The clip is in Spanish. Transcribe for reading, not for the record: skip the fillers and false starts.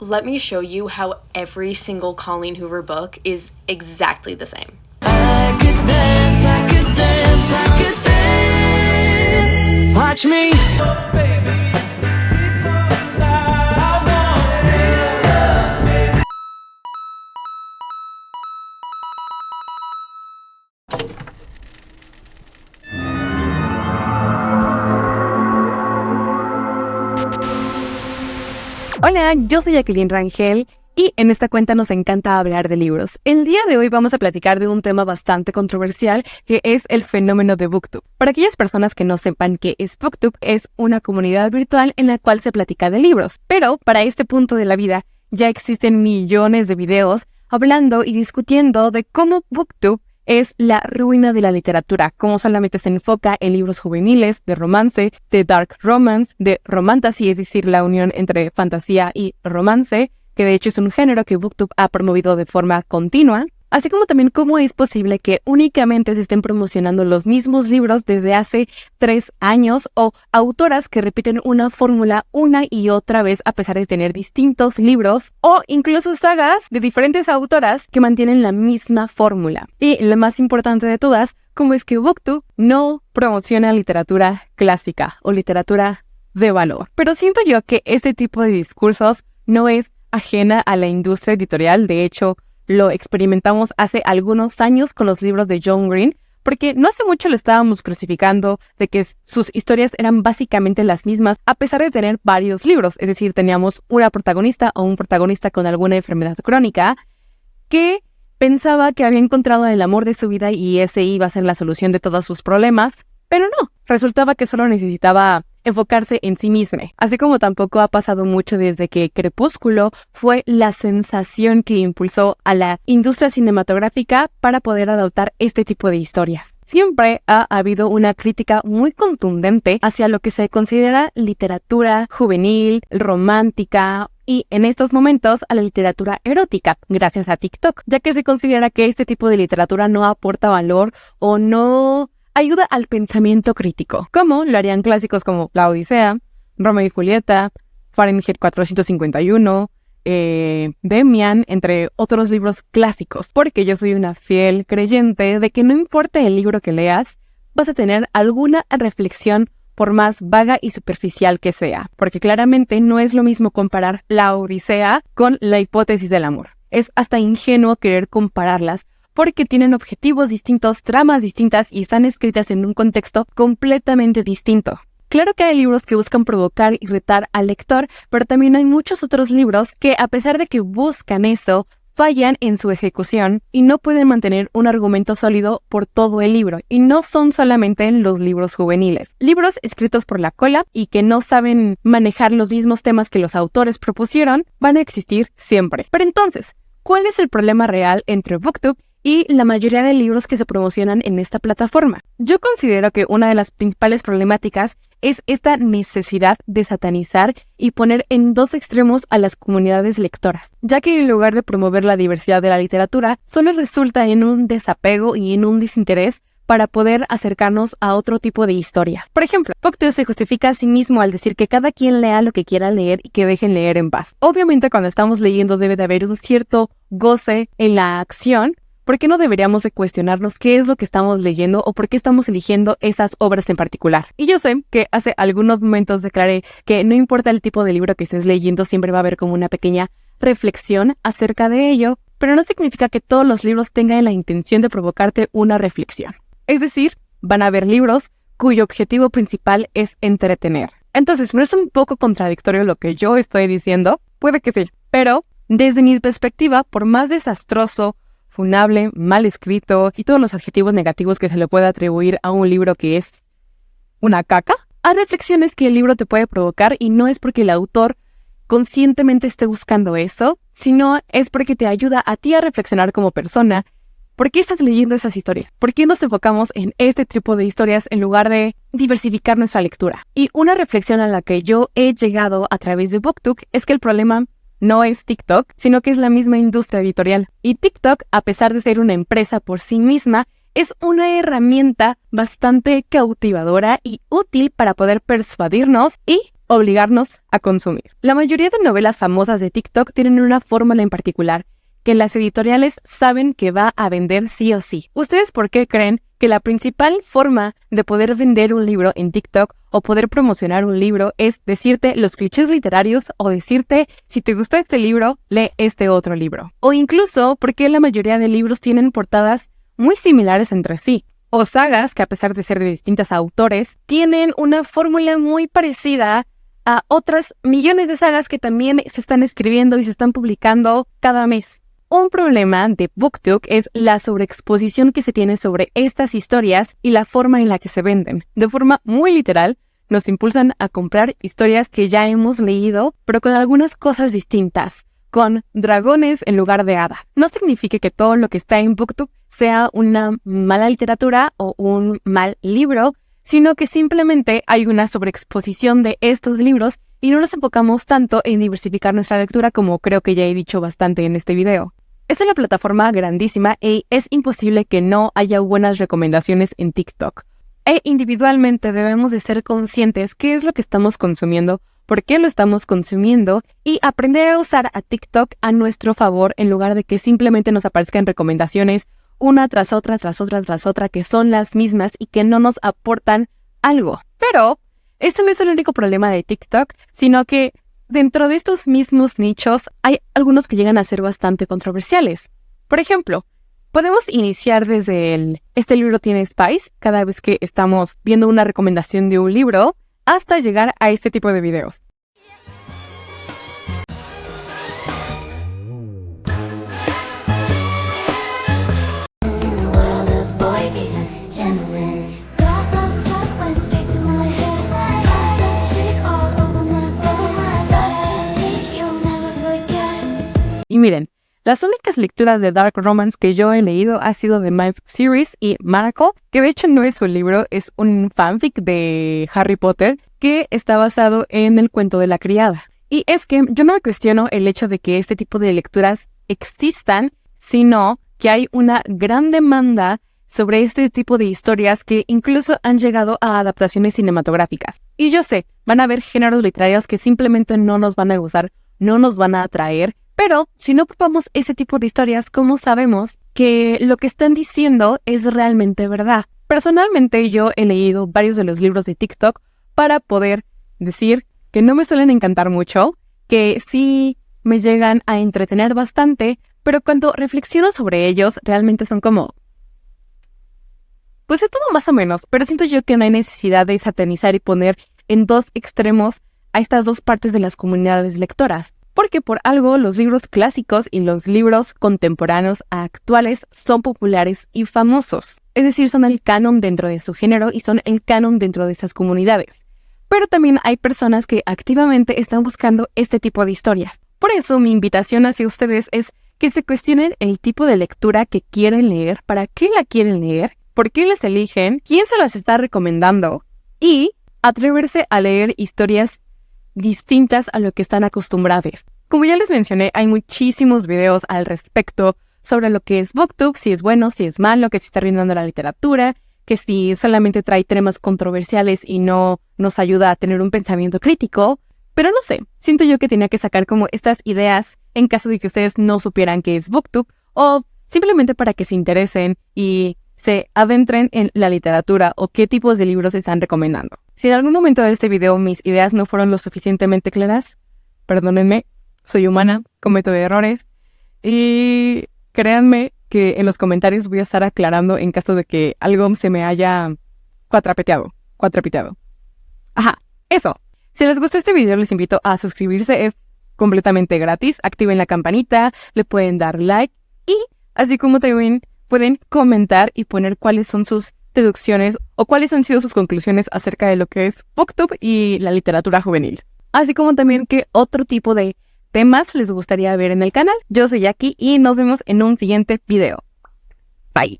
let me show you how every single Colleen Hoover book is exactly the same. I could dance, I could dance, I could dance. Watch me. Hola, yo soy Jacqueline Rangel y en esta cuenta nos encanta hablar de libros. El día de hoy vamos a platicar de un tema bastante controversial que es el fenómeno de BookTube. Para aquellas personas que no sepan qué es BookTube, es una comunidad virtual en la cual se platica de libros. Pero para este punto de la vida ya existen millones de videos hablando y discutiendo de cómo BookTube es la ruina de la literatura, cómo solamente se enfoca en libros juveniles, de romance, de dark romance, de romantasy, es decir, la unión entre fantasía y romance, que de hecho es un género que BookTube ha promovido de forma continua, así como también cómo es posible que únicamente se estén promocionando los mismos libros desde hace 3 años o autoras que repiten una fórmula una y otra vez a pesar de tener distintos libros o incluso sagas de diferentes autoras que mantienen la misma fórmula. Y lo más importante de todas, cómo es que BookTube no promociona literatura clásica o literatura de valor. Pero siento yo que este tipo de discursos no es ajena a la industria editorial. De hecho, lo experimentamos hace algunos años con los libros de John Green, porque no hace mucho lo estábamos crucificando de que sus historias eran básicamente las mismas a pesar de tener varios libros. Es decir, teníamos una protagonista o un protagonista con alguna enfermedad crónica que pensaba que había encontrado el amor de su vida y ese iba a ser la solución de todos sus problemas, pero no, resultaba que solo necesitaba enfocarse en sí misma, así como tampoco ha pasado mucho desde que Crepúsculo fue la sensación que impulsó a la industria cinematográfica para poder adaptar este tipo de historias. Siempre ha habido una crítica muy contundente hacia lo que se considera literatura juvenil, romántica y en estos momentos a la literatura erótica, gracias a TikTok, ya que se considera que este tipo de literatura no aporta valor o no ayuda al pensamiento crítico, como lo harían clásicos como La Odisea, Romeo y Julieta, Fahrenheit 451, Demian, entre otros libros clásicos, porque yo soy una fiel creyente de que no importa el libro que leas, vas a tener alguna reflexión por más vaga y superficial que sea, porque claramente no es lo mismo comparar La Odisea con La hipótesis del amor. Es hasta ingenuo querer compararlas, porque tienen objetivos distintos, tramas distintas y están escritas en un contexto completamente distinto. Claro que hay libros que buscan provocar y retar al lector, pero también hay muchos otros libros que, a pesar de que buscan eso, fallan en su ejecución y no pueden mantener un argumento sólido por todo el libro. Y no son solamente los libros juveniles. Libros escritos por la cola y que no saben manejar los mismos temas que los autores propusieron van a existir siempre. Pero entonces, ¿cuál es el problema real entre BookTube y la mayoría de libros que se promocionan en esta plataforma? Yo considero que una de las principales problemáticas es esta necesidad de satanizar y poner en dos extremos a las comunidades lectoras, ya que en lugar de promover la diversidad de la literatura, solo resulta en un desapego y en un desinterés para poder acercarnos a otro tipo de historias. Por ejemplo, BookTube se justifica a sí mismo al decir que cada quien lea lo que quiera leer y que dejen leer en paz. Obviamente, cuando estamos leyendo debe de haber un cierto goce en la acción. ¿Por qué no deberíamos de cuestionarnos qué es lo que estamos leyendo o por qué estamos eligiendo esas obras en particular? Y yo sé que hace algunos momentos declaré que no importa el tipo de libro que estés leyendo, siempre va a haber como una pequeña reflexión acerca de ello, pero no significa que todos los libros tengan la intención de provocarte una reflexión. Es decir, van a haber libros cuyo objetivo principal es entretener. Entonces, ¿no es un poco contradictorio lo que yo estoy diciendo? Puede que sí, pero desde mi perspectiva, por más desastroso, funable, mal escrito y todos los adjetivos negativos que se le puede atribuir a un libro que es una caca, hay reflexiones que el libro te puede provocar y no es porque el autor conscientemente esté buscando eso, sino es porque te ayuda a ti a reflexionar como persona. ¿Por qué estás leyendo esas historias? ¿Por qué nos enfocamos en este tipo de historias en lugar de diversificar nuestra lectura? Y una reflexión a la que yo he llegado a través de BookTube es que el problema no es TikTok, sino que es la misma industria editorial. Y TikTok, a pesar de ser una empresa por sí misma, es una herramienta bastante cautivadora y útil para poder persuadirnos y obligarnos a consumir. La mayoría de novelas famosas de TikTok tienen una fórmula en particular que las editoriales saben que va a vender sí o sí. ¿Ustedes por qué creen que la principal forma de poder vender un libro en TikTok o poder promocionar un libro es decirte los clichés literarios o decirte, si te gustó este libro, lee este otro libro? O incluso, ¿por qué la mayoría de libros tienen portadas muy similares entre sí? O sagas que, a pesar de ser de distintos autores, tienen una fórmula muy parecida a otras millones de sagas que también se están escribiendo y se están publicando cada mes. Un problema de BookTok es la sobreexposición que se tiene sobre estas historias y la forma en la que se venden. De forma muy literal, nos impulsan a comprar historias que ya hemos leído, pero con algunas cosas distintas, con dragones en lugar de hadas. No significa que todo lo que está en BookTok sea una mala literatura o un mal libro, sino que simplemente hay una sobreexposición de estos libros y no nos enfocamos tanto en diversificar nuestra lectura como creo que ya he dicho bastante en este video. Esta es una plataforma grandísima y es imposible que no haya buenas recomendaciones en TikTok. E individualmente debemos de ser conscientes qué es lo que estamos consumiendo, por qué lo estamos consumiendo y aprender a usar a TikTok a nuestro favor en lugar de que simplemente nos aparezcan recomendaciones una tras otra, que son las mismas y que no nos aportan algo. Pero esto no es el único problema de TikTok, sino que dentro de estos mismos nichos hay algunos que llegan a ser bastante controversiales. Por ejemplo, podemos iniciar desde este libro tiene Spice, cada vez que estamos viendo una recomendación de un libro, hasta llegar a este tipo de videos. Y miren, las únicas lecturas de Dark Romance que yo he leído ha sido de My Series y Miracle, que de hecho no es un libro, es un fanfic de Harry Potter que está basado en el cuento de la criada. Y es que yo no me cuestiono el hecho de que este tipo de lecturas existan, sino que hay una gran demanda sobre este tipo de historias que incluso han llegado a adaptaciones cinematográficas. Y yo sé, van a haber géneros literarios que simplemente no nos van a gustar, no nos van a atraer, pero si no probamos ese tipo de historias, ¿cómo sabemos que lo que están diciendo es realmente verdad? Personalmente yo he leído varios de los libros de TikTok para poder decir que no me suelen encantar mucho, que sí me llegan a entretener bastante, pero cuando reflexiono sobre ellos realmente son como... pues es todo más o menos, pero siento yo que no hay necesidad de satanizar y poner en dos extremos a estas dos partes de las comunidades lectoras. Porque por algo los libros clásicos y los libros contemporáneos actuales son populares y famosos. Es decir, son el canon dentro de su género y son el canon dentro de esas comunidades. Pero también hay personas que activamente están buscando este tipo de historias. Por eso mi invitación hacia ustedes es que se cuestionen el tipo de lectura que quieren leer, para qué la quieren leer, por qué les eligen, quién se las está recomendando y atreverse a leer historias distintas a lo que están acostumbrados. Como ya les mencioné, hay muchísimos videos al respecto sobre lo que es BookTube, si es bueno, si es malo, que si está arruinando la literatura, que si solamente trae temas controversiales y no nos ayuda a tener un pensamiento crítico. Pero no sé, siento yo que tenía que sacar como estas ideas en caso de que ustedes no supieran qué es BookTube o simplemente para que se interesen y se adentren en la literatura o qué tipos de libros se están recomendando. Si en algún momento de este video mis ideas no fueron lo suficientemente claras, perdónenme, soy humana, cometo errores y créanme que en los comentarios voy a estar aclarando en caso de que algo se me haya cuatrapeteado. Ajá, eso. Si les gustó este video les invito a suscribirse, es completamente gratis, activen la campanita, le pueden dar like y así como también pueden comentar y poner cuáles son sus deducciones o cuáles han sido sus conclusiones acerca de lo que es BookTube y la literatura juvenil. Así como también qué otro tipo de temas les gustaría ver en el canal. Yo soy Jackie y nos vemos en un siguiente video. Bye.